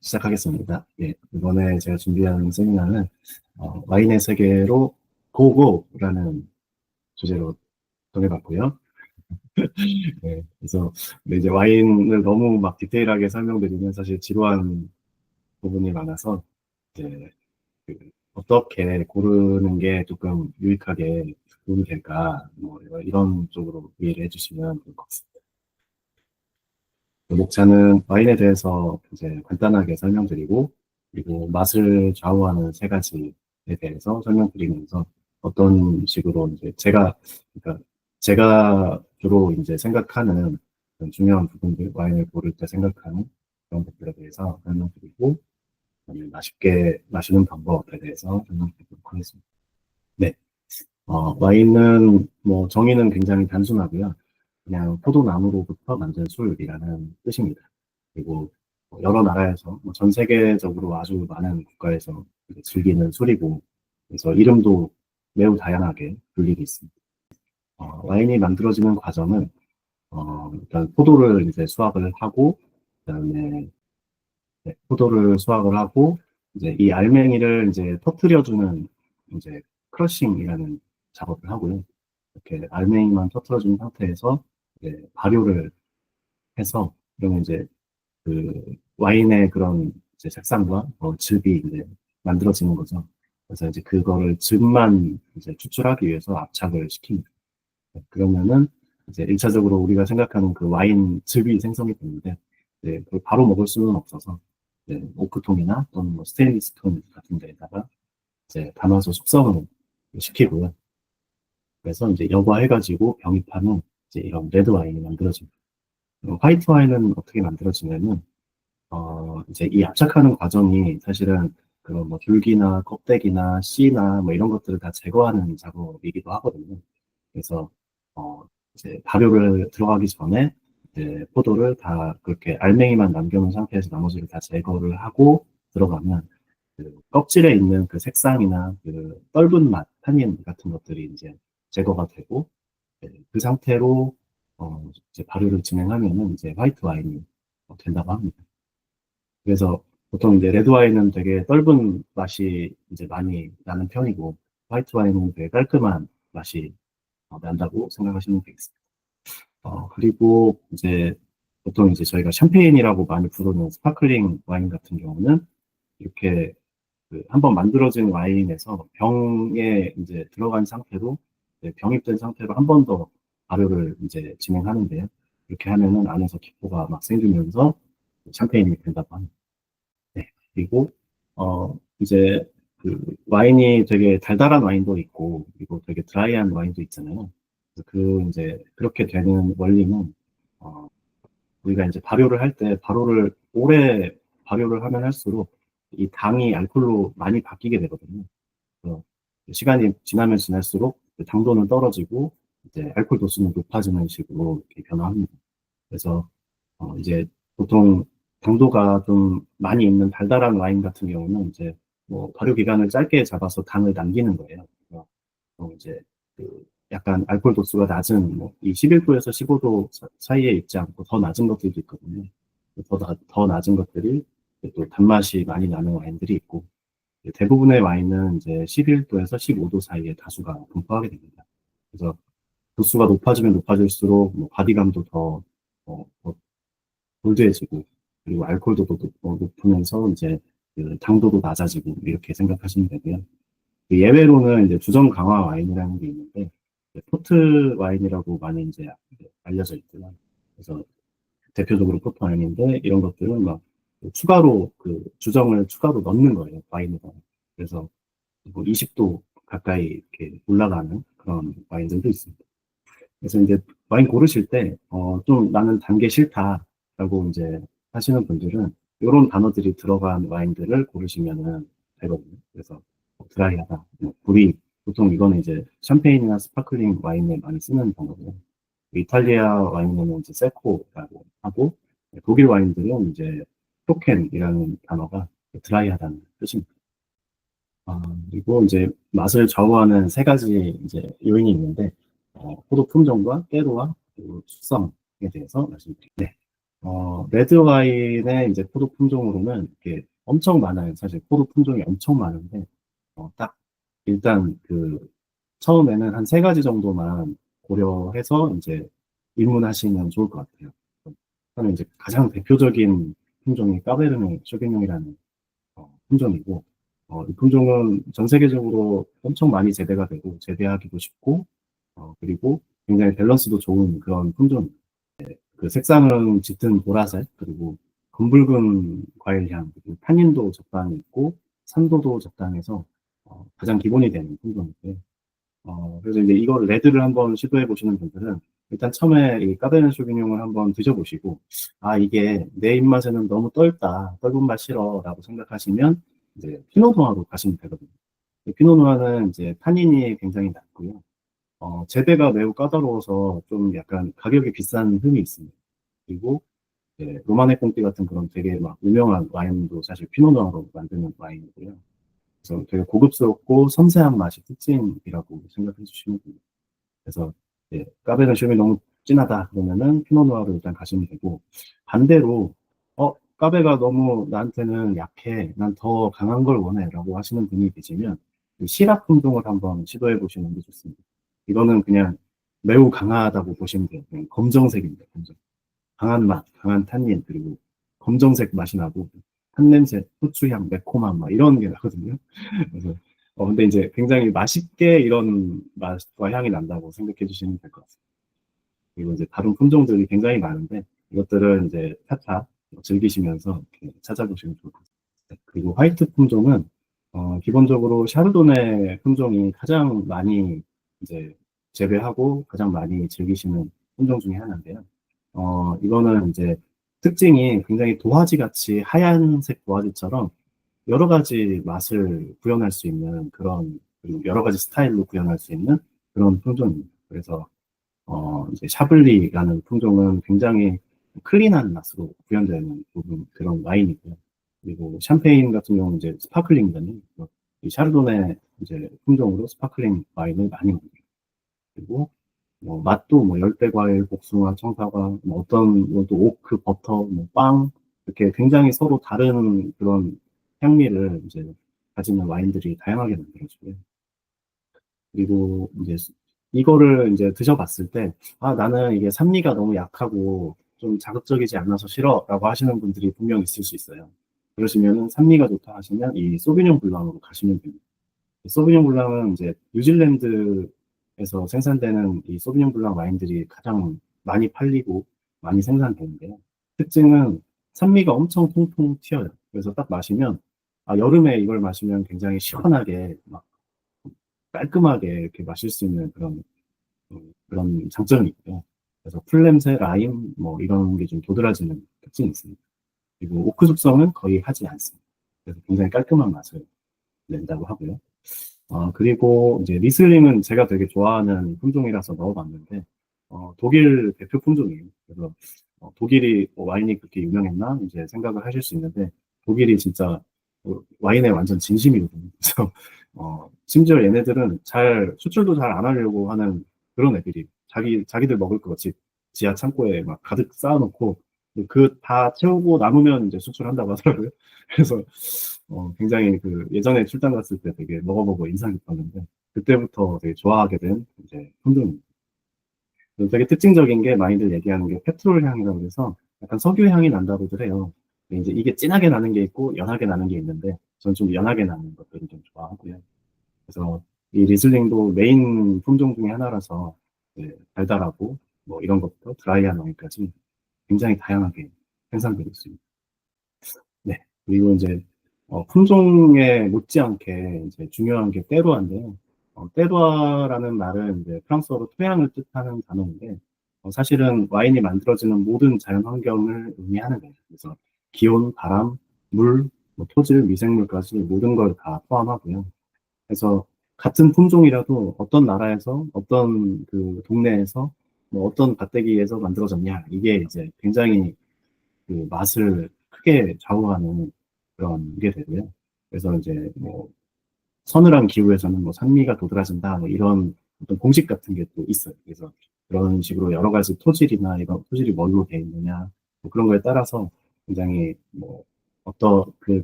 시작하겠습니다. 예, 이번에 제가 준비한 세미나는 와인의 세계로 고고라는 주제로 정해봤고요. 그래서 근데 이제 와인을 너무 막 디테일하게 설명드리면 사실 지루한 부분이 많아서 이제 그 어떻게 고르는 게 조금 유익하게 도움이 될까 뭐 이런 쪽으로 이해를 해주시면 좋을 것 같습니다. 목차는 와인에 대해서 이제 간단하게 설명드리고, 그리고 맛을 좌우하는 세 가지에 대해서 설명드리면서 어떤 식으로 이제 그러니까 제가 주로 이제 생각하는 그런 중요한 부분들, 와인을 고를 때 생각하는 그런 것들에 대해서 설명드리고, 그다음에 맛있게 마시는 방법에 대해서 설명드리도록 하겠습니다. 네. 와인은 뭐 정의는 굉장히 단순하고요. 그냥 포도나무로부터 만든 술이라는 뜻입니다. 그리고 여러 나라에서 뭐전 세계적으로 아주 많은 국가에서 이제 즐기는 술이고, 그래서 이름도 매우 다양하게 불리고 있습니다. 와인이 만들어지는 과정은 일단 포도를 이제 수확을 하고, 그다음에 포도를 수확을 하고, 이제 이 알맹이를 이제 터트려주는 이제 크러싱이라는 작업을 하고요. 이렇게 알맹이만 터트려준 상태에서 이제 발효를 해서, 그러면 이제 그 와인의 그런 이제 색상과 즙이 이제 만들어지는 거죠. 그래서 이제 그거를 즙만 이제 추출하기 위해서 압착을 시킵니다. 그러면은 이제 1차적으로 우리가 생각하는 그 와인 즙이 생성이 되는데, 이제 그걸 바로 먹을 수는 없어서 이제 오크통이나 또는 뭐 스테인리스 통 같은 데에다가 이제 담아서 숙성을 시키고요. 그래서 이제 여과해가지고 병입하는 이제 이런 레드 와인이 만들어집니다. 화이트 와인은 어떻게 만들어지냐면, 이제 이 압착하는 과정이 사실은 그런 뭐 줄기나 껍데기나 씨나 뭐 이런 것들을 다 제거하는 작업이기도 하거든요. 그래서, 어, 이제 발효를 들어가기 전에 이제 포도를 다 그렇게 알맹이만 남겨놓은 상태에서 나머지를 다 제거를 하고 들어가면 그 껍질에 있는 그 색상이나 그 떫은 맛, 탄닌 같은 것들이 이제 제거가 되고, 그 상태로 이제 발효를 진행하면은 이제 화이트 와인이 된다고 합니다. 그래서 보통 이제 레드 와인은 되게 떫은 맛이 이제 많이 나는 편이고, 화이트 와인은 되게 깔끔한 맛이 난다고 생각하시면 되겠습니다. 그리고 이제 보통 이제 저희가 샴페인이라고 많이 부르는 스파클링 와인 같은 경우는 이렇게 그 한번 만들어진 와인에서 병에 이제 들어간 상태로 병입된 상태로 한 번 더 발효를 이제 진행하는데요. 이렇게 하면은 안에서 기포가 막 생기면서 샴페인이 된다고 합니다. 네. 그리고 이제 그 와인이 되게 달달한 와인도 있고, 그리고 되게 드라이한 와인도 있잖아요. 그래서 그 이제 그렇게 되는 원리는 어, 우리가 이제 발효를 할 때 발효를 오래 발효를 하면 할수록 이 당이 알코올로 많이 바뀌게 되거든요. 그래서 시간이 지나면 지날수록 그 당도는 떨어지고 이제 알코올 도수는 높아지는 식으로 이렇게 변화합니다. 그래서 이제 보통 당도가 좀 많이 있는 달달한 와인 같은 경우는 이제 뭐 발효 기간을 짧게 잡아서 당을 남기는 거예요. 그래서 이제 그 약간 알코올 도수가 낮은 뭐이 11도에서 15도 사이에 있지 않고 더 낮은 것들도 있거든요. 더 낮은 것들이 또 단맛이 많이 나는 와인들이 있고, 대부분의 와인은 이제 11도에서 15도 사이에 다수가 분포하게 됩니다. 그래서 도수가 높아지면 높아질수록 뭐 바디감도 더 골드해지고, 그리고 알코올도 높으면서 이제 그 당도도 낮아지고 이렇게 생각하시면 되고요. 그 예외로는 이제 주정 강화 와인이라는 게 있는데, 포트 와인이라고 많이 이제 알려져 있고요. 그래서 대표적으로 포트 와인인데, 이런 것들은 막 추가로 그 주정을 추가로 넣는 거예요, 와인에다. 그래서 뭐 20도 가까이 이렇게 올라가는 그런 와인들도 있습니다. 그래서 이제 와인 고르실 때, 좀 나는 단 게 싫다라고 이제 하시는 분들은 이런 단어들이 들어간 와인들을 고르시면은 되거든요. 그래서 뭐 드라이하다, 뭐 불이, 보통 이거는 이제 샴페인이나 스파클링 와인에 많이 쓰는 단어고요. 이탈리아 와인에는 이제 세코라고 하고, 독일 와인들은 이제 프로켄이라는 단어가 드라이하다는 뜻입니다. 그리고 이제 맛을 좌우하는 세 가지 이제 요인이 있는데, 포도 품종과 때로와 그리고 숙성에 대해서 말씀드릴게요. 네. 레드 와인의 이제 포도 품종으로는 이게 엄청 많아요. 사실 포도 품종이 엄청 많은데, 딱 일단 처음에는 한 세 가지 정도만 고려해서 이제 입문하시면 좋을 것 같아요. 저는 이제 가장 대표적인 품종이 까베르네 쇼비뇽이라는 품종이고, 이 품종은 전 세계적으로 엄청 많이 재배가 되고, 재배하기도 쉽고, 그리고 굉장히 밸런스도 좋은 그런 품종입니다. 그 색상은 짙은 보라색, 그리고 검붉은 과일향, 그리고 탄닌도 적당히 있고, 산도도 적당해서 가장 기본이 되는 품종인데, 그래서 이제 이거 레드를 한번 시도해 보시는 분들은 일단 처음에 이 까베르네 쇼비뇽을 한번 드셔보시고, 아, 이게 내 입맛에는 너무 떫은 맛 싫어라고 생각하시면 이제 피노누아로 가시면 되거든요. 피노누아는 이제 타닌이 굉장히 낮고요. 재배가 매우 까다로워서 좀 약간 가격이 비싼 흠이 있습니다. 그리고 로마네 꽁띠 같은 그런 되게 막 유명한 와인도 사실 피노누아로 만드는 와인이고요. 그래서 되게 고급스럽고 섬세한 맛이 특징이라고 생각해 주시면 됩니다. 그래서 까베르네 슈이 너무 진하다 그러면은 피노누아로 일단 가시면 되고, 반대로 까베가 너무 나한테는 약해, 난 더 강한 걸 원해라고 하시는 분이 계시면 이 시락 품종을 한번 시도해 보시는 게 좋습니다. 이거는 그냥 매우 강하다고 보시면 돼요. 그냥 검정색입니다. 검정. 강한 맛, 강한 탄닌, 그리고 검정색 맛이 나고 탄냄새, 후추향, 매콤함 막 이런 게 나거든요. 그래서 근데 이제 굉장히 맛있게 이런 맛과 향이 난다고 생각해 주시면 될 것 같습니다. 그리고 이제 다른 품종들이 굉장히 많은데 이것들은 이제 차차 즐기시면서 이렇게 찾아보시면 좋을 것 같습니다. 네, 그리고 화이트 품종은 기본적으로 샤르도네 품종이 가장 많이 이제 재배하고 가장 많이 즐기시는 품종 중에 하나인데요. 이거는 이제 특징이 굉장히 도화지 같이 하얀색 도화지처럼 여러 가지 맛을 구현할 수 있는 그런, 그리고 여러 가지 스타일로 구현할 수 있는 그런 품종입니다. 그래서 이제 샤블리라는 품종은 굉장히 클린한 맛으로 구현되는 부분 그런 와인이고요. 그리고 샴페인 같은 경우는 이제 스파클링이잖아요. 그래서 이 샤르도네 이제 품종으로 스파클링 와인을 많이 만들어요. 그리고 맛도 뭐 열대 과일, 복숭아, 청사과, 뭐 어떤 또 오크, 버터, 뭐 빵, 이렇게 굉장히 서로 다른 그런 향미를 이제 가지는 와인들이 다양하게 만들어지고요. 그리고 이제 이거를 이제 드셔봤을 때, 아, 나는 이게 산미가 너무 약하고 좀 자극적이지 않아서 싫어라고 하시는 분들이 분명 있을 수 있어요. 그러시면은 산미가 좋다 하시면 이 소비뇽 블랑으로 가시면 됩니다. 소비뇽 블랑은 이제 뉴질랜드에서 생산되는 이 소비뇽 블랑 와인들이 가장 많이 팔리고 많이 생산되는데요. 특징은 산미가 엄청 통통 튀어요. 그래서 딱 마시면, 아, 여름에 이걸 마시면 굉장히 시원하게 막 깔끔하게 이렇게 마실 수 있는 그런 장점이 있고요. 그래서 풀냄새, 라임, 뭐 이런 게 좀 도드라지는 특징이 있습니다. 그리고 오크 숙성은 거의 하지 않습니다. 그래서 굉장히 깔끔한 맛을 낸다고 하고요. 그리고 이제 리슬링은 제가 되게 좋아하는 품종이라서 넣어봤는데, 독일 대표 품종이에요. 그래서 독일이 와인이 그렇게 유명했나? 이제 생각을 하실 수 있는데, 독일이 진짜 와인에 완전 진심이거든요. 그래서, 심지어 얘네들은 수출도 잘 안 하려고 하는 그런 애들이, 자기들 먹을 거 지하 창고에 막 가득 쌓아놓고, 그 다 채우고 남으면 이제 수출한다고 하더라고요. 그래서, 굉장히 예전에 출장 갔을 때 되게 먹어보고 인상 깊었는데, 그때부터 되게 좋아하게 된 이제 품종입니다. 되게 특징적인 게 많이들 얘기하는 게 페트롤 향이라고 해서 약간 석유 향이 난다고들 해요. 근데 이제 이게 진하게 나는 게 있고 연하게 나는 게 있는데, 저는 좀 연하게 나는 것들을 좀 좋아하고요. 그래서 이 리슬링도 메인 품종 중에 하나라서 달달하고 뭐 이런 것부터 드라이한 와인까지 굉장히 다양하게 생산되고 있습니다. 네. 그리고 이제 품종에 못지않게 이제 중요한 게 때루아인데요. 때루아라는 말은 이제 프랑스어로 토양을 뜻하는 단어인데, 사실은 와인이 만들어지는 모든 자연 환경을 의미하는 거예요. 그래서 기온, 바람, 물, 뭐 토질, 미생물까지 모든 걸 다 포함하고요. 그래서 같은 품종이라도 어떤 나라에서, 어떤 동네에서, 뭐 어떤 밭대기에서 만들어졌냐, 이게 이제 굉장히 맛을 크게 좌우하는 그런 게 되고요. 그래서 이제 뭐 서늘한 기후에서는 뭐 산미가 도드라진다 뭐 이런 어떤 공식 같은 게 또 있어요. 그래서 그런 식으로 여러 가지 토질이나 이런 토질이 뭘로 돼 있느냐, 뭐 그런 거에 따라서 굉장히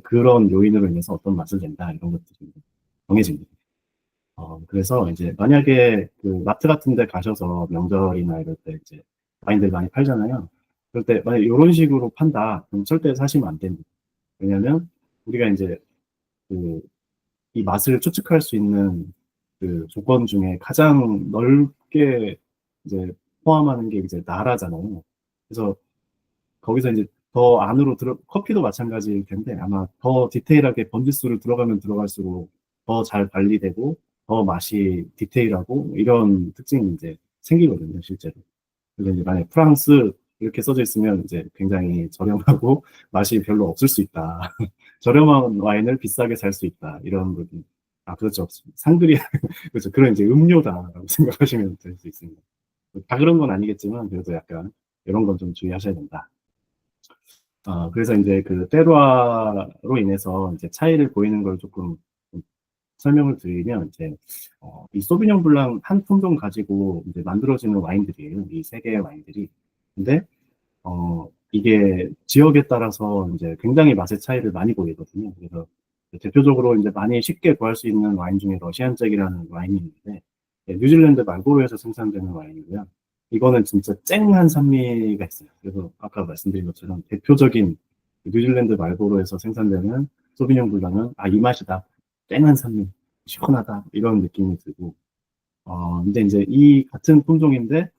그런 요인으로 인해서 어떤 맛을 낸다 이런 것들이 정해집니다. 그래서 이제 만약에 그 마트 같은 데 가셔서 명절이나 이럴 때 이제 와인들 많이 팔잖아요. 그럴 때 만약 이런 식으로 판다, 그럼 절대 사시면 안 됩니다. 왜냐면 우리가 이제 그 이 맛을 추측할 수 있는 그 조건 중에 가장 넓게 이제 포함하는 게 이제 나라잖아요. 그래서 거기서 이제 더 안으로 커피도 마찬가지일 텐데 아마 더 디테일하게 번지수를 들어가면 들어갈수록 더 잘 관리되고 더 맛이 디테일하고 이런 특징이 이제 생기거든요, 실제로. 그래서 이제 만약에 프랑스 이렇게 써져 있으면 이제 굉장히 저렴하고 맛이 별로 없을 수 있다. 저렴한 와인을 비싸게 살 수 있다. 이런 부분. 아, 그렇죠. 상들이, 그렇죠. 그런 이제 음료다라고 생각하시면 될 수 있습니다. 다 그런 건 아니겠지만, 그래도 약간 이런 건 좀 주의하셔야 된다. 그래서 이제 그 테루아로 인해서 이제 차이를 보이는 걸 조금 설명을 드리면, 이제, 이 소비뇽 블랑 한 품종 가지고 이제 만들어지는 와인들이에요. 이 세 개의 와인들이. 근데 이게 지역에 따라서 이제 굉장히 맛의 차이를 많이 보이거든요. 그래서 대표적으로 이제 많이 쉽게 구할 수 있는 와인 중에 러시안잭이라는 와인이 있는데, 뉴질랜드 말보로에서 생산되는 와인이고요. 이거는 진짜 쨍한 산미가 있어요. 그래서 아까 말씀드린 것처럼 대표적인 뉴질랜드 말보로에서 생산되는 소비뇽 블랑은 아, 이 맛이다. 쨍한 산미, 시원하다. 이런 느낌이 들고, 근데 이제 이 같은 품종인데,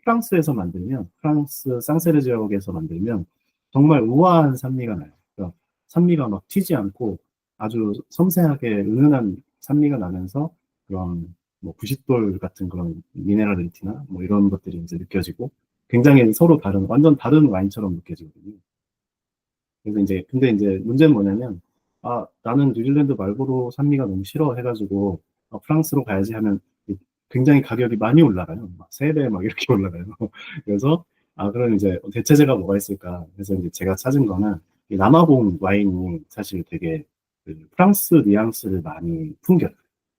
프랑스에서 만들면, 프랑스 상세르 지역에서 만들면 정말 우아한 산미가 나요. 그러니까 산미가 막 튀지 않고 아주 섬세하게 은은한 산미가 나면서 그런 뭐 부싯돌 같은 그런 미네랄리티나 뭐 이런 것들이 이제 느껴지고 굉장히 서로 다른, 완전 다른 와인처럼 느껴지거든요. 그래서 이제, 근데 이제 문제는 뭐냐면, 아, 나는 뉴질랜드 말보로 산미가 너무 싫어 해가지고, 프랑스로 가야지 하면 굉장히 가격이 많이 올라가요. 막 3배 막 이렇게 올라가요. 그래서, 아, 그럼 이제 대체제가 뭐가 있을까? 그래서 이제 제가 찾은 거는, 이 남아공 와인이 사실 되게 그 프랑스 뉘앙스를 많이 풍겨요.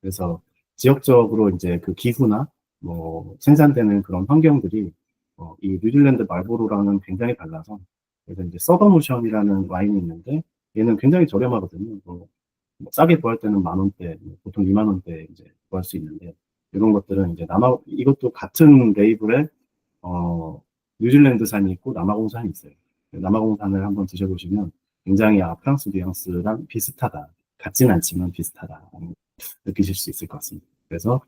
그래서 지역적으로 이제 그 기후나 뭐 생산되는 그런 환경들이 이 뉴질랜드 말보로랑은 굉장히 달라서 그래서 이제 서더모션이라는 와인이 있는데 얘는 굉장히 저렴하거든요. 뭐 싸게 구할 때는 10,000원대, 보통 20,000원대 이제 구할 수 있는데 이런 것들은 이제 이것도 같은 레이블에 뉴질랜드산이 있고 남아공산이 있어요. 남아공산을 한번 드셔보시면 굉장히 프랑스 뉘앙스랑 비슷하다. 같진 않지만 비슷하다. 느끼실 수 있을 것 같습니다. 그래서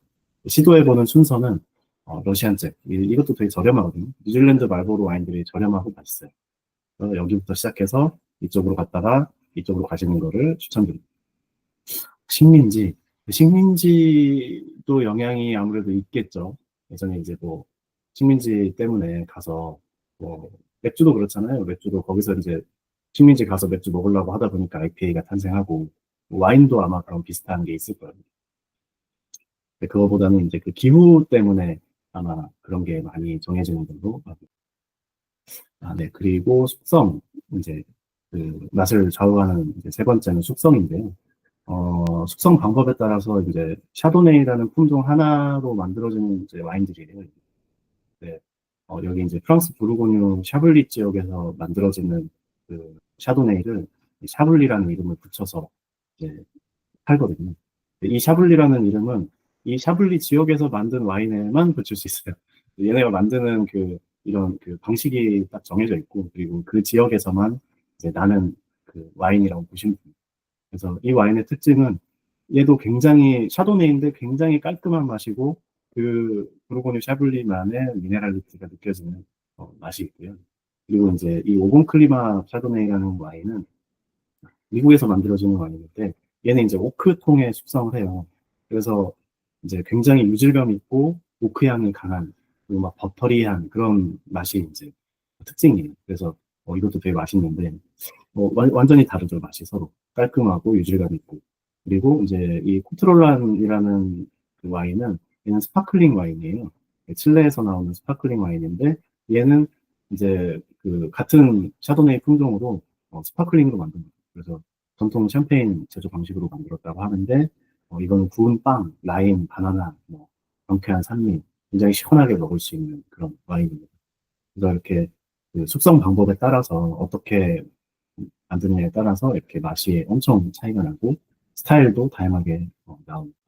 시도해보는 순서는 러시안잭. 이것도 되게 저렴하거든요. 뉴질랜드 말보로 와인들이 저렴하고 맛있어요. 여기부터 시작해서 이쪽으로 갔다가 이쪽으로 가시는 거를 추천드립니다. 식민지. 식민지도 영향이 아무래도 있겠죠. 예전에 이제 뭐 식민지 때문에 가서 뭐 맥주도 그렇잖아요. 맥주도 거기서 이제 식민지 가서 맥주 먹으려고 하다 보니까 IPA가 탄생하고 와인도 아마 그런 비슷한 게 있을 거예요. 근데 그거보다는 이제 그 기후 때문에 아마 그런 게 많이 정해지는 걸로. 아, 네. 그리고 숙성. 이제 그 맛을 좌우하는 이제 세 번째는 숙성인데요. 숙성 방법에 따라서 이제 샤도네이라는 품종 하나로 만들어지는 이제 와인들이에요. 네. 여기 이제 프랑스 부르고뉴 샤블리 지역에서 만들어지는 그 샤도네이를 샤블리라는 이름을 붙여서 이제 팔거든요. 이 샤블리라는 이름은 이 샤블리 지역에서 만든 와인에만 붙일 수 있어요. 얘네가 만드는 이런 그 방식이 딱 정해져 있고, 그리고 그 지역에서만 이제 나는 그 와인이라고 보시면 됩니다. 그래서 이 와인의 특징은 얘도 굉장히 샤도네인데 굉장히 깔끔한 맛이고 그 부르고뉴 샤블리만의 미네랄리티가 느껴지는 맛이 있고요. 그리고 이제 이 오봉클리마 샤도네이라는 와인은 미국에서 만들어지는 와인인데 얘는 이제 오크통에 숙성을 해요. 그래서 이제 굉장히 유질감 있고 오크 향이 강한 그리고 막 버터리한 그런 맛이 이제 특징이에요. 그래서 이것도 되게 맛있는데 완전히 다르죠, 맛이 서로. 깔끔하고 유질감 있고. 그리고 이제 이 코트롤란이라는 그 와인은 얘는 스파클링 와인이에요. 칠레에서 나오는 스파클링 와인인데 얘는 이제 그 같은 샤도네이 품종으로 스파클링으로 만든 거예요. 그래서 전통 샴페인 제조 방식으로 만들었다고 하는데 이거는 구운 빵, 라임, 바나나, 뭐 경쾌한 산미, 굉장히 시원하게 먹을 수 있는 그런 와인입니다. 그래서 이렇게 그 숙성 방법에 따라서 어떻게 만드느냐에 따라서 이렇게 맛이 엄청 차이가 나고 스타일도 다양하게 나옵니다.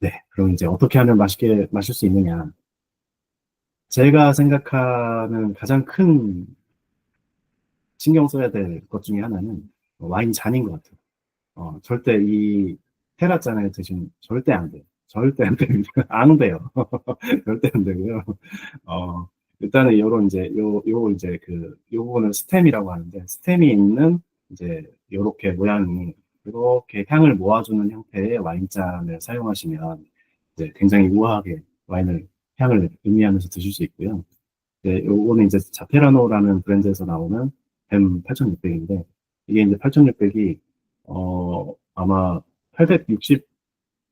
네, 그럼 이제 어떻게 하면 맛있게 마실 수 있느냐? 제가 생각하는 가장 큰 신경 써야 될 것 중에 하나는 와인 잔인 것 같아요. 절대 이 테라잔을 드시면 절대 안 돼요. 절대 안 됩니다. 안 돼요. 절대 안 되고요. 어, 일단은 요런 이제 요 이제 요 부분은 스템이라고 하는데 스템이 있는 이제 요렇게 모양이 이렇게 향을 모아주는 형태의 와인잔을 사용하시면 이제 굉장히 우아하게 와인을 향을 의미하면서 드실 수 있고요. 네, 요거는 이제 자페라노라는 브랜드에서 나오는 뱀 8600인데 이게 이제 8600이 아마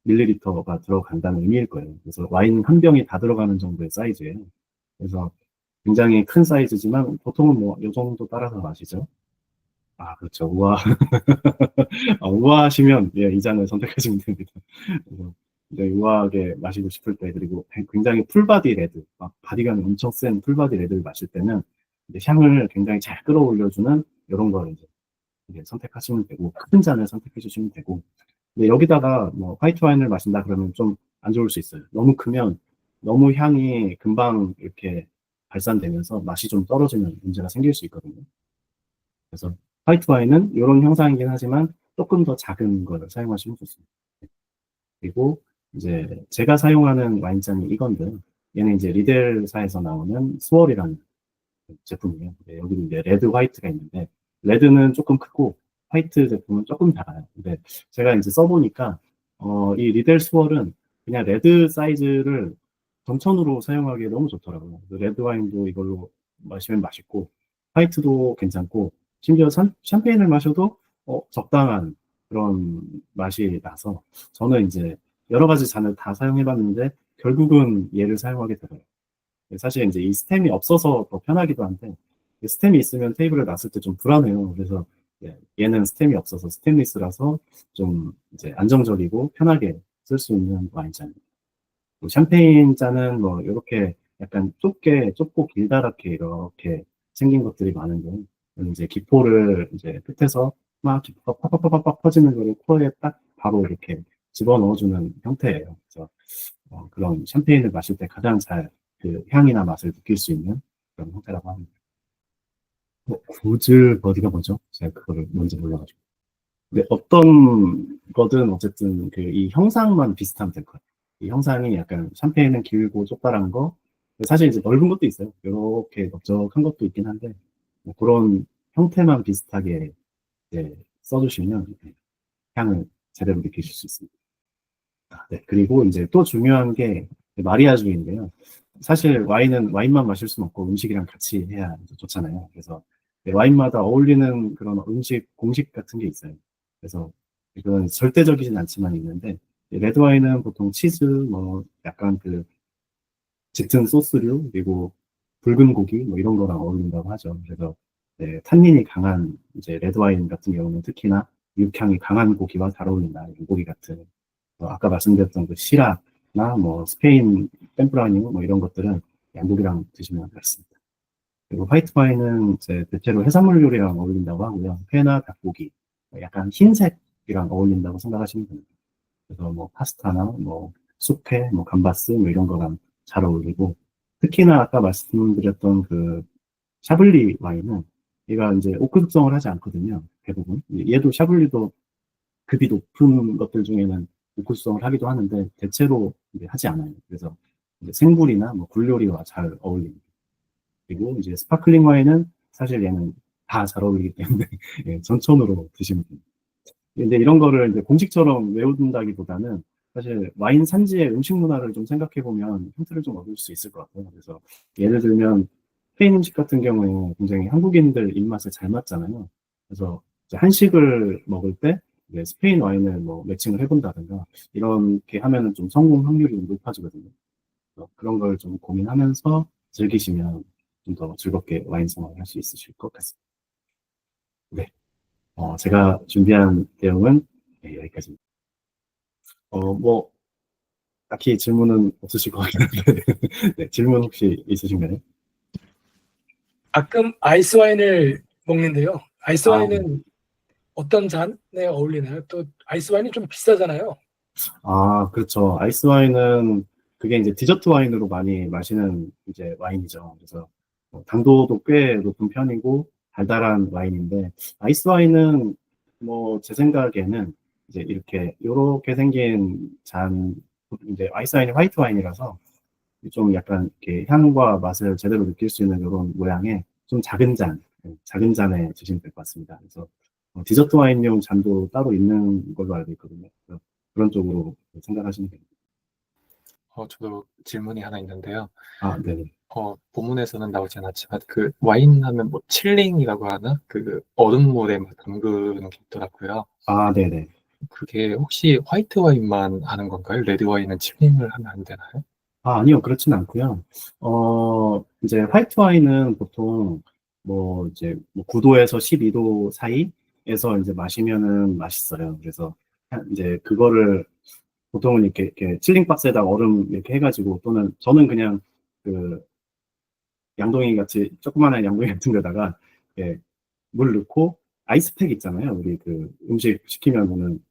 860ml가 들어간다는 의미일 거예요. 그래서 와인 한 병이 다 들어가는 정도의 사이즈예요. 그래서 굉장히 큰 사이즈지만 보통은 뭐 요 정도 따라서 마시죠. 아, 그렇죠. 우아, 우아하시면 예, 이 잔을 선택하시면 됩니다. 그래서 이제 우아하게 마시고 싶을 때 그리고 굉장히 풀바디 레드, 막 바디감이 엄청 센 풀바디 레드를 마실 때는 이제 향을 굉장히 잘 끌어올려주는 이런 걸 이제 선택하시면 되고 큰 잔을 선택해 주시면 되고 근데 여기다가 뭐 화이트 와인을 마신다 그러면 좀 안 좋을 수 있어요. 너무 크면 너무 향이 금방 이렇게 발산되면서 맛이 좀 떨어지는 문제가 생길 수 있거든요. 그래서 화이트 와인은 이런 형상이긴 하지만 조금 더 작은 걸 사용하시면 좋습니다. 그리고 이제 제가 사용하는 와인잔이 이건데요. 얘는 이제 리델사에서 나오는 스월이라는 제품이에요. 네, 여기도 이제 레드, 화이트가 있는데 레드는 조금 크고 화이트 제품은 조금 작아요. 근데 제가 이제 써보니까 이 리델 스월은 그냥 레드 사이즈를 전천으로 사용하기에 너무 좋더라고요. 그래서 레드 와인도 이걸로 마시면 맛있고 화이트도 괜찮고 심지어 샴페인을 마셔도 적당한 그런 맛이 나서 저는 이제 여러 가지 잔을 다 사용해봤는데 결국은 얘를 사용하게 되더라고요. 사실 이제 이 스템이 없어서 더 편하기도 한데 스템이 있으면 테이블에 놨을 때 좀 불안해요. 그래서 예, 얘는 스템이 없어서 스테인리스라서 좀 이제 안정적이고 편하게 쓸 수 있는 와인잔입니다. 뭐 샴페인 잔은 뭐 이렇게 약간 좁고 길다랗게 이렇게 생긴 것들이 많은데 이제 기포를 이제 끝에서 막 기포가 팍팍팍팍 퍼지는 거를 코어에 딱 바로 이렇게 집어넣어주는 형태예요. 그래서 그런 샴페인을 마실 때 가장 잘 그 향이나 맛을 느낄 수 있는 그런 형태라고 합니다. 구즐 버디가 뭐죠? 제가 그거를 뭔지 몰라가지고. 근데 어떤 거든 어쨌든 그 이 형상만 비슷하면 될 거예요. 이 형상이 약간 샴페인은 길고 쪽다란 거, 사실 이제 넓은 것도 있어요. 이렇게 넓적한 것도 있긴 한데 뭐 그런 형태만 비슷하게 이제 써주시면 향을 제대로 느끼실 수 있습니다. 네, 그리고 이제 또 중요한 게 마리아주인데요. 사실 와인은 와인만 마실 수는 없고 음식이랑 같이 해야 이제 좋잖아요. 그래서 네, 와인마다 어울리는 그런 음식 공식 같은 게 있어요. 그래서 이건 절대적이진 않지만 있는데 레드 와인은 보통 치즈, 뭐 약간 그 짙은 소스류 그리고 붉은 고기 뭐 이런 거랑 어울린다고 하죠. 그래서 네, 탄닌이 강한 이제 레드 와인 같은 경우는 특히나 육향이 강한 고기와 잘 어울린다. 고기 같은 아까 말씀드렸던 그 시라나 뭐 스페인 템프라니오 뭐 이런 것들은 양고기랑 드시면 맛있습니다. 그리고 화이트 와인은 이제 대체로 해산물 요리랑 어울린다고 하고요. 회나 닭고기, 약간 흰색이랑 어울린다고 생각하시면 됩니다. 그래서 뭐 파스타나 뭐 수페, 뭐 감바스 뭐 이런 거랑 잘 어울리고 특히나 아까 말씀드렸던 그 샤블리 와인은 얘가 이제 오크 숙성을 하지 않거든요. 대부분. 얘도 샤블리도 급이 높은 것들 중에는 육구성을 하기도 하는데 대체로 이제 하지 않아요. 그래서 이제 생굴이나 뭐 굴요리와 잘 어울립니다. 그리고 이제 스파클링 와인은 사실 얘는 다 잘 어울리기 때문에 예, 전천으로 드시면 됩니다. 근데 이런 거를 이제 공식처럼 외운다기보다는 사실 와인 산지의 음식 문화를 좀 생각해 보면 힌트를 좀 얻을 수 있을 것 같아요. 그래서 예를 들면 스페인 음식 같은 경우에 굉장히 한국인들 입맛에 잘 맞잖아요. 그래서 이제 한식을 먹을 때 이제 스페인 와인을 뭐 매칭을 해본다든가 이렇게 하면은 좀 성공 확률이 높아지거든요. 그래서 그런 걸 좀 고민하면서 즐기시면 좀 더 즐겁게 와인 생활을 할 수 있으실 것 같습니다. 네. 제가 준비한 내용은 네, 여기까지입니다. 뭐, 딱히 질문은 없으실 것 같긴 한데, 네, 질문 혹시 있으신가요? 가끔 아이스 와인을 먹는데요. 아이스 아, 네. 와인은 어떤 잔에 어울리나요? 또 아이스 와인이 좀 비싸잖아요. 그렇죠. 아이스 와인은 그게 이제 디저트 와인으로 많이 마시는 이제 와인이죠. 그래서 당도도 꽤 높은 편이고 달달한 와인인데 아이스 와인은 뭐 제 생각에는 이제 이렇게 생긴 잔 이제 아이스 와인이 화이트 와인이라서 좀 약간 이렇게 향과 맛을 제대로 느낄 수 있는 이런 모양의 좀 작은 잔에 드시면 될 것 같습니다. 그래서 디저트 와인용 잔도 따로 있는 걸로 알고 있거든요. 그래서 그런 쪽으로 생각하시면 됩니다. 저도 질문이 하나 있는데요. 네네. 본문에서는 나오지 않았지만 그 와인 하면 뭐 칠링이라고 하나? 그 얼음물에 막 담그는 게 있더라고요. 네네. 그게 혹시 화이트 와인만 하는 건가요? 레드 와인은 칠링을 하면 안 되나요? 아니요, 그렇진 않고요. 이제 화이트 와인은 보통 뭐 이제 뭐 9도에서 12도 사이에서 이제 마시면은 맛있어요. 그래서 이제 그거를 보통은 이렇게 칠링 박스에다 얼음 이렇게 해가지고 또는 저는 그냥 그 양동이 같이 조그마한 양동이 같은 데다가 예, 물 넣고 아이스팩 있잖아요. 우리 그 음식 시키면 오는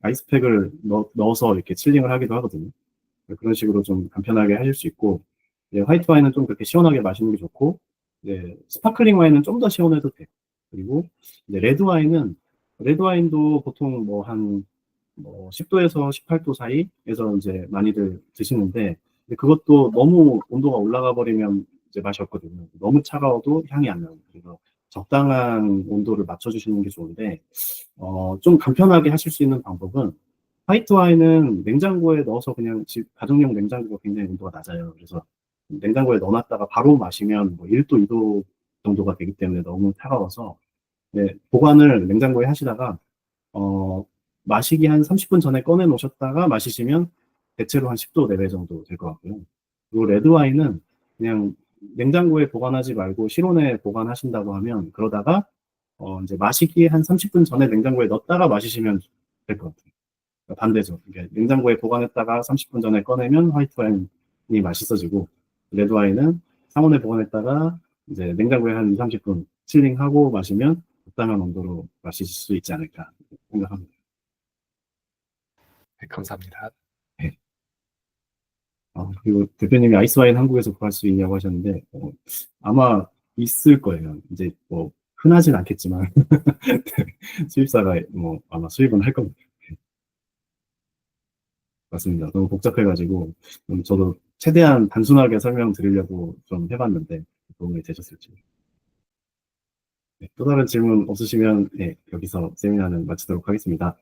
아이스팩을 넣어서 이렇게 칠링을 하기도 하거든요. 그런 식으로 좀 간편하게 하실 수 있고 이제 화이트 와인은 좀 그렇게 시원하게 마시는 게 좋고 이제 스파클링 와인은 좀 더 시원해도 돼요. 그리고 이제 레드 와인도 보통 뭐 10도에서 18도 사이에서 이제 많이들 드시는데 근데 그것도 너무 온도가 올라가 버리면 이제 맛이 없거든요. 너무 차가워도 향이 안 나요. 그래서 적당한 온도를 맞춰주시는 게 좋은데 좀 간편하게 하실 수 있는 방법은 화이트 와인은 냉장고에 넣어서 그냥 가정용 냉장고가 굉장히 온도가 낮아요. 그래서 냉장고에 넣어놨다가 바로 마시면 뭐 1도, 2도 정도가 되기 때문에 너무 차가워서 네, 보관을 냉장고에 하시다가 어, 마시기 한 30분 전에 꺼내 놓으셨다가 마시시면 대체로 한 10도 내외 정도 될 것 같고요. 그리고 레드 와인은 그냥 냉장고에 보관하지 말고 실온에 보관하신다고 하면 그러다가 이제 마시기 한 30분 전에 냉장고에 넣었다가 마시시면 될 것 같아요. 그러니까 반대죠. 이게 냉장고에 보관했다가 30분 전에 꺼내면 화이트 와인이 맛있어지고 레드 와인은 상온에 보관했다가 이제 냉장고에 한 2, 30분 칠링하고 마시면 적당한 온도로 마실 수 있지 않을까 생각합니다. 네, 감사합니다. 네. 그리고 대표님이 아이스 와인 한국에서 구할 수 있냐고 하셨는데 아마 있을 거예요. 이제 뭐 흔하진 않겠지만 수입사가 뭐 아마 수입은 할 겁니다. 맞습니다. 너무 복잡해가지고 저도 최대한 단순하게 설명드리려고 좀 해봤는데 도움이 되셨을지. 네, 또 다른 질문 없으시면 네, 여기서 세미나는 마치도록 하겠습니다.